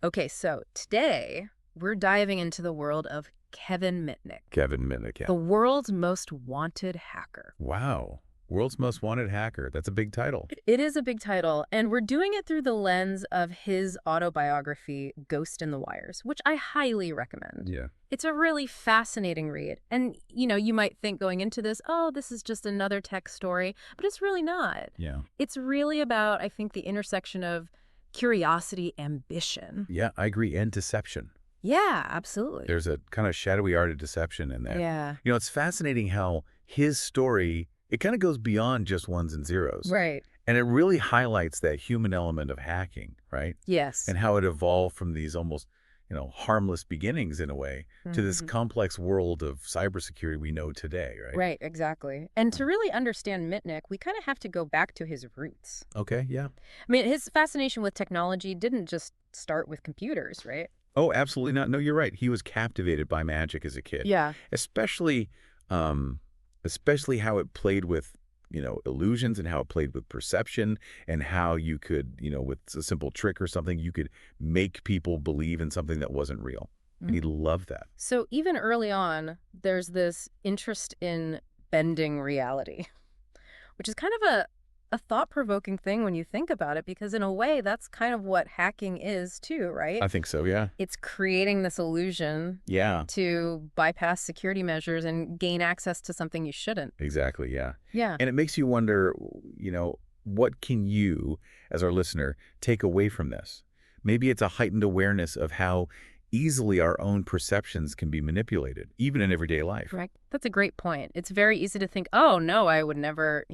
Okay, so today we're diving into the world of Kevin Mitnick, Kevin Mitnick, yeah. the world's most wanted hacker. Wow. World's Most Wanted Hacker. That's a big title. It is a big title, and we're doing it through the lens of his autobiography, Ghost in the Wires, which I highly recommend. Yeah. It's a really fascinating read. And, you might think going into this, oh, this is just another tech story, but it's really not. Yeah. It's really about, I think, the intersection of curiosity, ambition. Yeah, I agree. And deception. Yeah, absolutely. There's a kind of shadowy art of deception in there. Yeah. It's fascinating how his story, it kind of goes beyond just ones and zeros. Right. And it really highlights that human element of hacking, right? Yes. And how it evolved from these almost, harmless beginnings in a way to this complex world of cybersecurity we know today, right? Right, exactly. And to really understand Mitnick, we kind of have to go back to his roots. Okay, yeah. I mean, his fascination with technology didn't just start with computers, right? Oh, absolutely not. No, you're right. He was captivated by magic as a kid. Yeah. Especially, especially how it played with, illusions and how it played with perception and how you could, with a simple trick or something, you could make people believe in something that wasn't real. And he loved that. So even early on, there's this interest in bending reality, which is kind of a thought-provoking thing when you think about it, because in a way, that's kind of what hacking is too, right? I think so, yeah. It's creating this illusion Yeah, to bypass security measures and gain access to something you shouldn't. exactly, yeah. Yeah. And it makes you wonder, what can you, as our listener, take away from this? Maybe it's a heightened awareness of how easily our own perceptions can be manipulated, even in everyday life. Right. That's a great point. It's very easy to think, oh, no, I would never,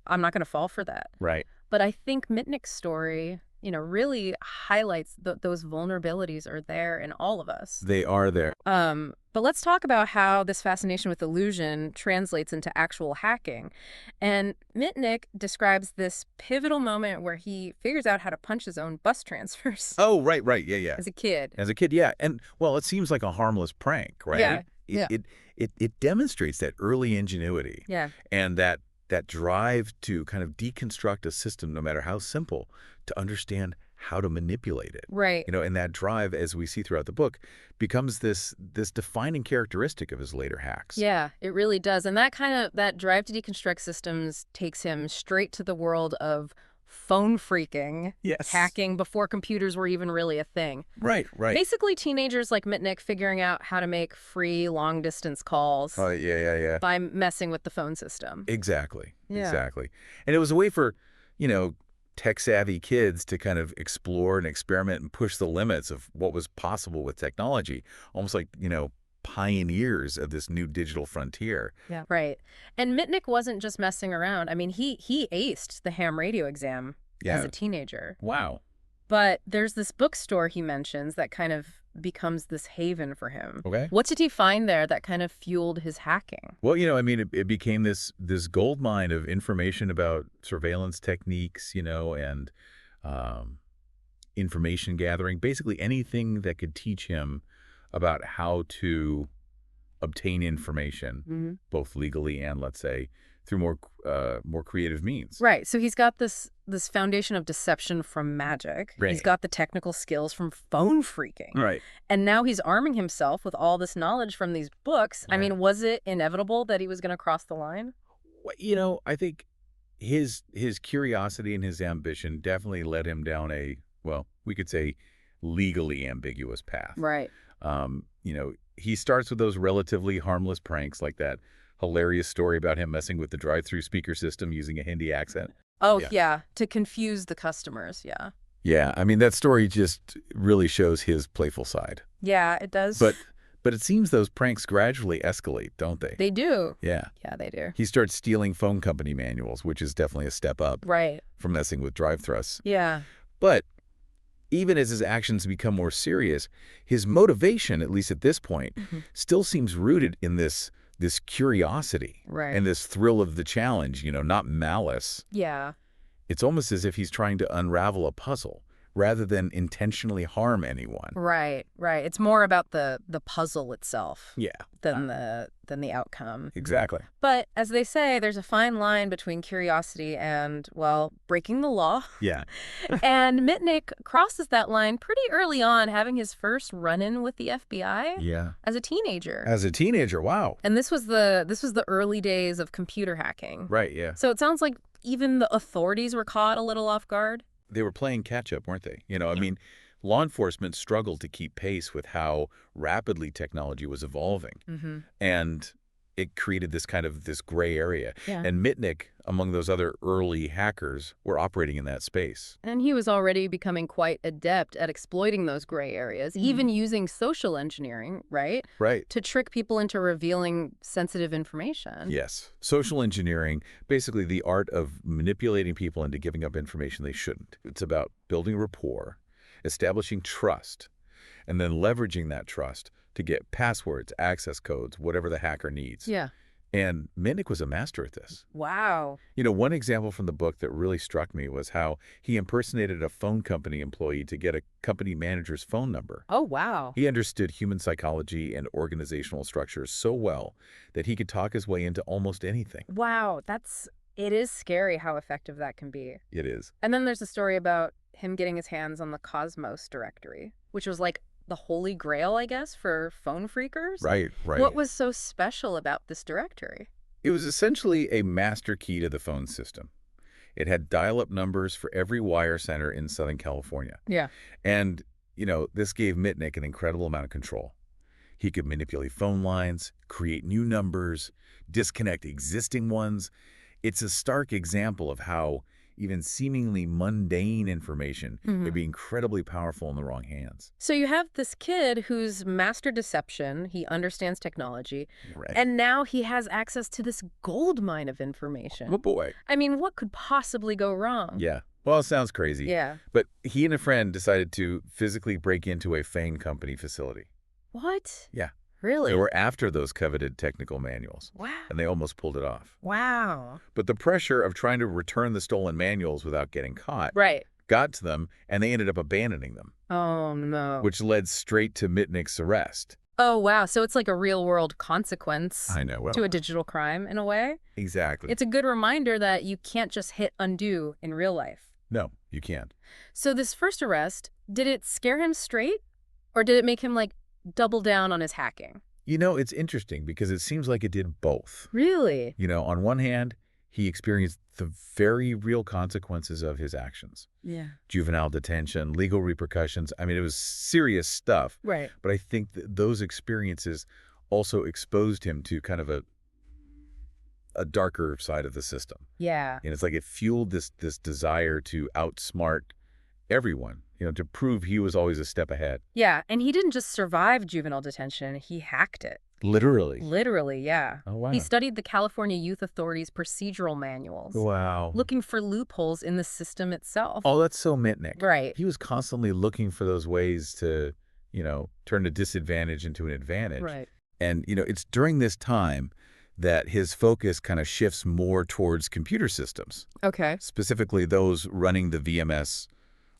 I'm not going to fall for that. Right. But I think Mitnick's story, really highlights those vulnerabilities are there in all of us. They are there. But let's talk about how this fascination with illusion translates into actual hacking. And Mitnick describes this pivotal moment where he figures out how to punch his own bus transfers Oh, right, yeah, yeah. as a kid. As a kid, yeah. And, well, it seems like a harmless prank, right? Yeah, It, yeah. it demonstrates that early ingenuity. Yeah. And that drive to kind of deconstruct a system, no matter how simple, to understand how to manipulate it. Right. And that drive, as we see throughout the book, becomes this defining characteristic of his later hacks. Yeah, it really does. And that drive to deconstruct systems takes him straight to the world of phone phreaking, Yes. hacking before computers were even really a thing. Right. Basically, teenagers like Mitnick figuring out how to make free long-distance calls Oh, yeah. by messing with the phone system. Exactly. Yeah. Exactly. And it was a way for, tech-savvy kids to kind of explore and experiment and push the limits of what was possible with technology, almost like, pioneers of this new digital frontier. Yeah. Right. And Mitnick wasn't just messing around. I mean, he aced the ham radio exam as Yeah. a teenager. Wow. But there's this bookstore he mentions that kind of becomes this haven for him. Okay. What did he find there that kind of fueled his hacking? Well, it became this gold mine of information about surveillance techniques, and information gathering, basically anything that could teach him about how to obtain information, both legally and, let's say, through more creative means. Right. So he's got this foundation of deception from magic. Right. He's got the technical skills from phone phreaking. Right. And now he's arming himself with all this knowledge from these books. I Right. mean, was it inevitable that he was going to cross the line? Well, I think his curiosity and his ambition definitely led him down a, well, we could say, legally ambiguous path. Right. He starts with those relatively harmless pranks, like that hilarious story about him messing with the drive-through speaker system using a Hindi accent. Oh, Yeah. yeah. To confuse the customers. Yeah. Yeah, I mean, that story just really shows his playful side. Yeah, it does. But it seems those pranks gradually escalate, don't they? They do. Yeah. Yeah, they do. He starts stealing phone company manuals, which is definitely a step up Right. from messing with drive-thrusts. Yeah. But even as his actions become more serious, his motivation, at least at this point, still seems rooted in this curiosity Right. and this thrill of the challenge, not malice. Yeah. It's almost as if he's trying to unravel a puzzle rather than intentionally harm anyone. Right, right. It's more about the puzzle itself Yeah, than the outcome. exactly. But as they say, there's a fine line between curiosity and, well, breaking the law. Yeah. And Mitnick crosses that line pretty early on, having his first run-in with the FBI Yeah. as a teenager. As a teenager, wow. And this was the early days of computer hacking. Right, yeah. So it sounds like even the authorities were caught a little off guard. They were playing catch up, weren't they? I mean, law enforcement struggled to keep pace with how rapidly technology was evolving. Mm-hmm. And it created this gray area. Yeah. And Mitnick, among those other early hackers, were operating in that space. And he was already becoming quite adept at exploiting those gray areas, even using social engineering, right? Right. To trick people into revealing sensitive information. Yes. Social engineering, basically the art of manipulating people into giving up information they shouldn't. It's about building rapport, establishing trust, and then leveraging that trust to get passwords, access codes, whatever the hacker needs. Yeah. And Mitnick was a master at this. Wow. One example from the book that really struck me was how he impersonated a phone company employee to get a company manager's phone number. Oh, wow. He understood human psychology and organizational structures so well that he could talk his way into almost anything. Wow. It is scary how effective that can be. It is. And then there's a story about him getting his hands on the Cosmos directory, which was like the holy grail, I guess, for phone freakers. Right, right. What was so special about this directory? It was essentially a master key to the phone system. It had dial-up numbers for every wire center in Southern California. Yeah. And, this gave Mitnick an incredible amount of control. He could manipulate phone lines, create new numbers, disconnect existing ones. It's a stark example of how even seemingly mundane information could be incredibly powerful in the wrong hands. So you have this kid who's mastered deception, he understands technology, Right. and now he has access to this gold mine of information. Oh, boy. I mean, what could possibly go wrong? Yeah. Well, it sounds crazy. Yeah. But he and a friend decided to physically break into a Fane company facility. What? Yeah. Really? They were after those coveted technical manuals, Wow. and they almost pulled it off. Wow. But the pressure of trying to return the stolen manuals without getting caught Right. got to them, and they ended up abandoning them, Oh, no. which led straight to Mitnick's arrest. Oh, wow. So it's like a real-world consequence I know. Well, to a digital crime, in a way. exactly. It's a good reminder that you can't just hit undo in real life. No, you can't. So this first arrest, did it scare him straight? Or did it make him, like, double down on his hacking? It's interesting because it seems like it did both. Really? On one hand, he experienced the very real consequences of his actions. Yeah. Juvenile detention, legal repercussions. I mean, it was serious stuff. Right. But I think that those experiences also exposed him to kind of a darker side of the system. Yeah. And it's like it fueled this desire to outsmart everyone, to prove he was always a step ahead. Yeah, and he didn't just survive juvenile detention, he hacked it. Literally. Literally, yeah. Oh, wow. He studied the California Youth Authority's procedural manuals, Wow. looking for loopholes in the system itself. Oh, that's so Mitnick. Right. He was constantly looking for those ways to, turn a disadvantage into an advantage. Right. And, it's during this time that his focus kind of shifts more towards computer systems, Okay. specifically those running the VMS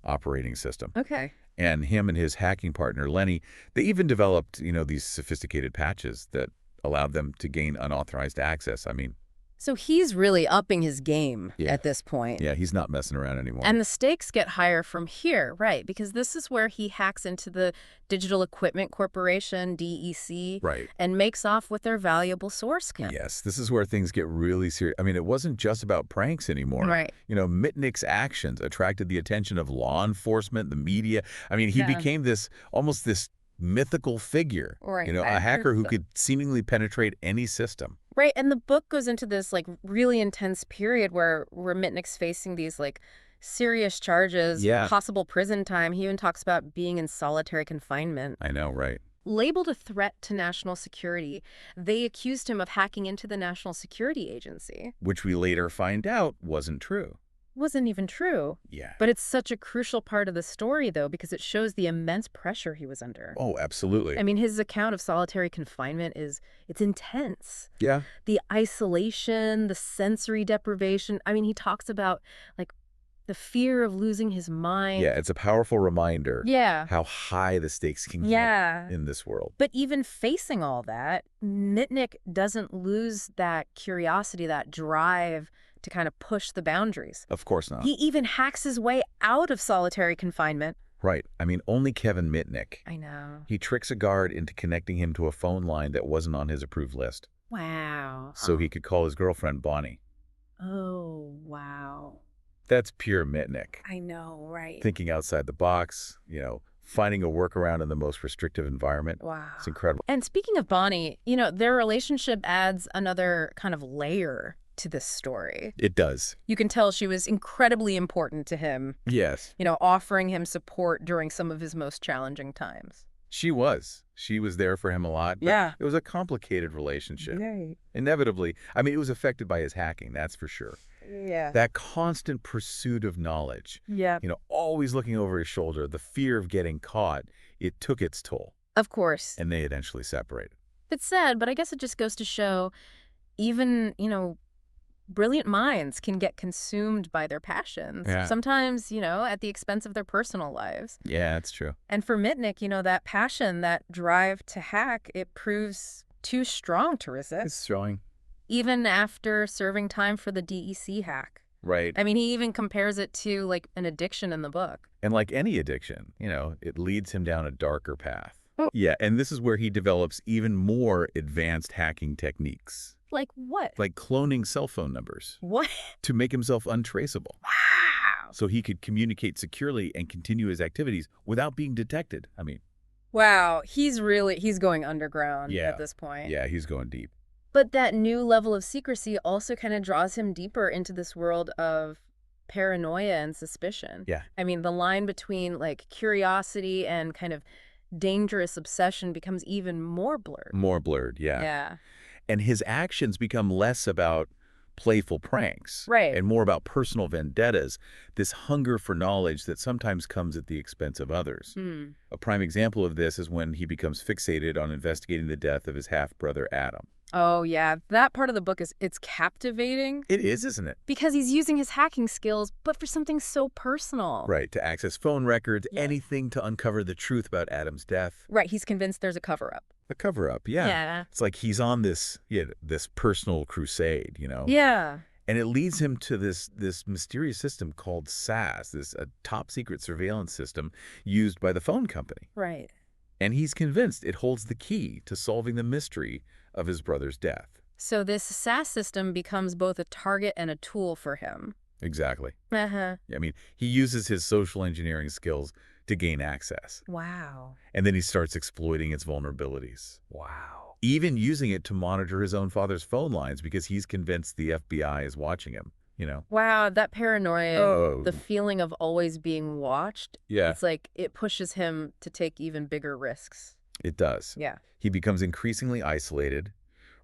operating system. Okay. And him and his hacking partner, Lenny, they even developed, these sophisticated patches that allowed them to gain unauthorized access. I mean, So he's really upping his game Yeah. at this point. yeah, he's not messing around anymore. And the stakes get higher from here, right? Because this is where he hacks into the Digital Equipment Corporation, DEC, Right. and makes off with their valuable source code. Yes, this is where things get really serious. I mean, it wasn't just about pranks anymore. Right. Mitnick's actions attracted the attention of law enforcement, the media. I mean, he Yeah. became almost this mythical figure, Right. a hacker who could seemingly penetrate any system. Right, and the book goes into this like really intense period where Mitnick's facing these like serious charges, Yeah. possible prison time. He even talks about being in solitary confinement. I know, right? Labeled a threat to national security, they accused him of hacking into the National Security Agency. Which we later find out wasn't true. Wasn't even true. Yeah. But it's such a crucial part of the story, though, because it shows the immense pressure he was under. Oh, absolutely. I mean, his account of solitary confinement it's intense. Yeah. The isolation, the sensory deprivation. I mean, he talks about like the fear of losing his Yeah, mind. it's a powerful reminder Yeah. how high the stakes can get Yeah. in this world. But even facing all that, Mitnick doesn't lose that curiosity, that drive to kind of push the boundaries. Of course not. He even hacks his way out of solitary confinement. Right. I mean, only Kevin Mitnick. I know. He tricks a guard into connecting him to a phone line that wasn't on his approved list, Wow. so he could call his girlfriend Bonnie. Oh, wow. That's pure Mitnick. I know, right? Thinking outside the box, finding a workaround in the most restrictive environment. Wow. It's incredible. And speaking of Bonnie, their relationship adds another kind of layer to this story. It does. You can tell she was incredibly important to him, Yes. offering him support during some of his most challenging times. She was. She was there for him a lot. But Yeah. it was a complicated relationship. Right. Inevitably. I mean, it was affected by his hacking, that's for sure. Yeah. That constant pursuit of knowledge, Yeah. always looking over his shoulder, the fear of getting caught, it took its toll. Of course. And they eventually separated. It's sad, but I guess it just goes to show even, brilliant minds can get consumed by their passions. Yeah. Sometimes, at the expense of their personal lives. Yeah, that's true. And for Mitnick, that passion, that drive to hack, it proves too strong to resist. It's showing. Even after serving time for the DEC hack. Right. I mean, he even compares it to like an addiction in the book. And like any addiction, it leads him down a darker path. Oh. Yeah, and this is where he develops even more advanced hacking techniques. Like what? Like cloning cell phone numbers What? to make himself untraceable. Wow. So he could communicate securely and continue his activities without being detected. I mean, Wow. He's going underground Yeah. at this point. yeah, he's going deep. But that new level of secrecy also kind of draws him deeper into this world of paranoia and suspicion. Yeah. I mean, the line between like curiosity and kind of dangerous obsession becomes even more blurred. More blurred, yeah. Yeah. And his actions become less about playful pranks. Right. And more about personal vendettas, this hunger for knowledge that sometimes comes at the expense of others. Hmm. A prime example of this is when he becomes fixated on investigating the death of his half-brother Adam. Oh, yeah. That part of the book it's captivating It is, isn't it? because he's using his hacking skills, but for something so personal. Right, to access phone records, Yeah. anything to uncover the truth about Adam's death. Right. He's convinced there's a cover-up. A cover-up, yeah. Yeah. It's like he's on this personal crusade, Yeah. And it leads him to this mysterious system called SAS, this top-secret surveillance system used by the phone company. Right. And he's convinced it holds the key to solving the mystery of his brother's death. So this SAS system becomes both a target and a tool for him. Exactly. Uh-huh. I mean, he uses his social engineering skills to gain access. Wow. And then he starts exploiting its vulnerabilities. Wow. Even using it to monitor his own father's phone lines because he's convinced the FBI is watching him, Wow, that paranoia, Oh. the feeling of always being watched, Yeah, it's like it pushes him to take even bigger risks. it does. Yeah. He becomes increasingly isolated,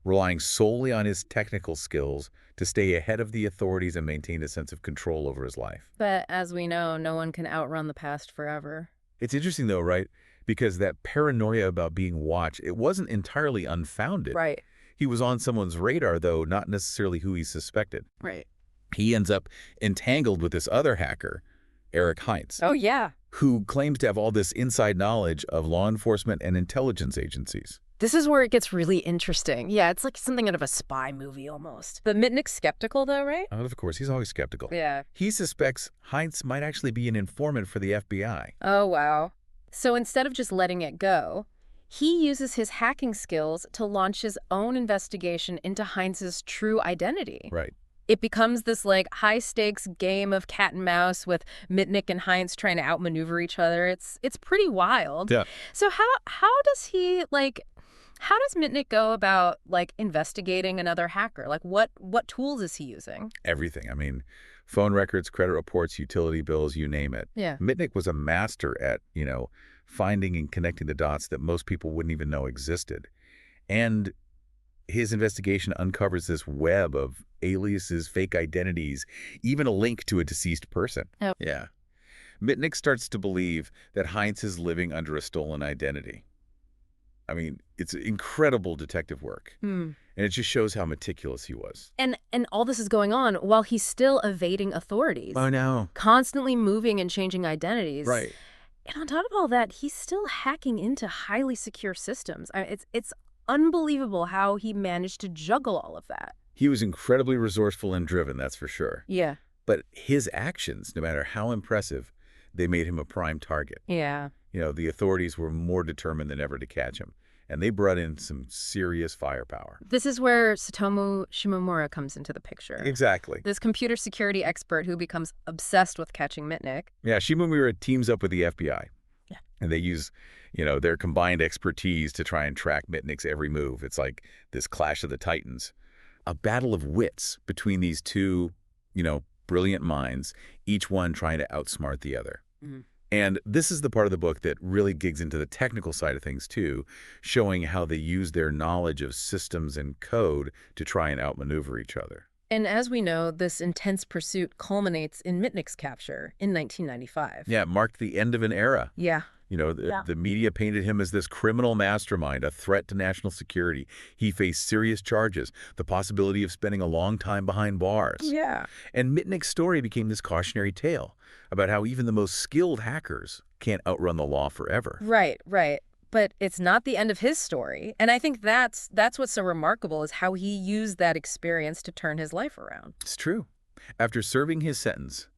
relying solely on his technical skills to stay ahead of the authorities and maintain a sense of control over his life. But as we know, no one can outrun the past forever. It's interesting, though, right? Because that paranoia about being watched, it wasn't entirely unfounded. Right. He was on someone's radar, though, not necessarily who he suspected. Right. He ends up entangled with this other hacker, Eric Heinz, Oh, yeah. who claims to have all this inside knowledge of law enforcement and intelligence agencies. This is where it gets really interesting. Yeah, it's like something out of a spy movie almost. But Mitnick's skeptical though, right? Of course, he's always skeptical. Yeah. He suspects Heinz might actually be an informant for the FBI. Oh, wow. So instead of just letting it go, he uses his hacking skills to launch his own investigation into Heinz's true identity. Right. It becomes this like high stakes game of cat and mouse with Mitnick and Heinz trying to outmaneuver each other. It's pretty wild. Yeah. So how does Mitnick go about like investigating another hacker? Like what tools is he using? Everything. I mean, phone records, credit reports, utility bills, you name it. Yeah. Mitnick was a master at, finding and connecting the dots that most people wouldn't even know existed. And his investigation uncovers this web of aliases, fake identities, even a link to a deceased person. Oh. Yeah. Mitnick starts to believe that Heinz is living under a stolen identity. I mean, it's incredible detective work. Hmm. And it just shows how meticulous he was. And all this is going on while he's still evading authorities, Oh, no. constantly moving and changing identities. Right. And on top of all that, he's still hacking into highly secure systems. It's unbelievable how he managed to juggle all of that. He was incredibly resourceful and driven, that's for sure. Yeah. But his actions, no matter how impressive, they made him a prime target. Yeah. The authorities were more determined than ever to catch him. And they brought in some serious firepower. This is where Satomu Shimomura comes into the picture. Exactly. This computer security expert who becomes obsessed with catching Mitnick. Yeah, Shimomura teams up with the FBI. Yeah. And they use, their combined expertise to try and track Mitnick's every move. It's like this clash of the titans. A battle of wits between these two, brilliant minds, each one trying to outsmart the other. Mhm. And this is the part of the book that really digs into the technical side of things, too, showing how they use their knowledge of systems and code to try and outmaneuver each other. And as we know, this intense pursuit culminates in Mitnick's capture in 1995. Yeah, it marked the end of an era. Yeah. The media painted him as this criminal mastermind, a threat to national security. He faced serious charges, the possibility of spending a long time behind bars. Yeah. And Mitnick's story became this cautionary tale about how even the most skilled hackers can't outrun the law forever. Right, right. But it's not the end of his story. And I think that's what's so remarkable is how he used that experience to turn his life around. It's true. After serving his sentence,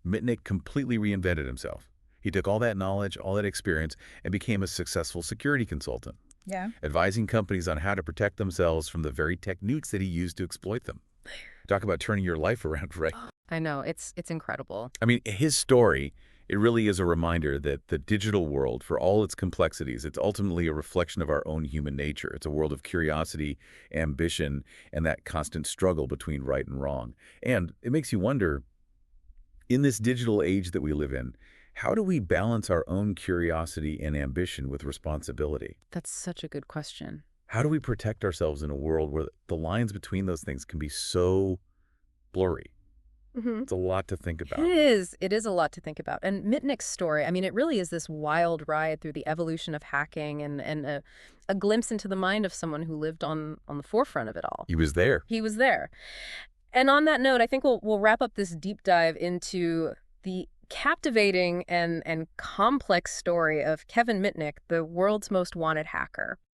Mitnick completely reinvented himself. He took all that knowledge, all that experience, and became a successful security consultant, Yeah. advising companies on how to protect themselves from the very techniques that he used to exploit them. Talk about turning your life around, right? I know. It's incredible. I mean, his story, it really is a reminder that the digital world, for all its complexities, it's ultimately a reflection of our own human nature. It's a world of curiosity, ambition, and that constant struggle between right and wrong. And it makes you wonder, in this digital age that we live in, how do we balance our own curiosity and ambition with responsibility? That's such a good question. How do we protect ourselves in a world where the lines between those things can be so blurry? Mm-hmm. It's a lot to think about. It is. It is a lot to think about. And Mitnick's story, I mean, it really is this wild ride through the evolution of hacking and a glimpse into the mind of someone who lived on the forefront of it all. He was there. He was there. And on that note, I think we'll wrap up this deep dive into the captivating and complex story of Kevin Mitnick, the world's most wanted hacker.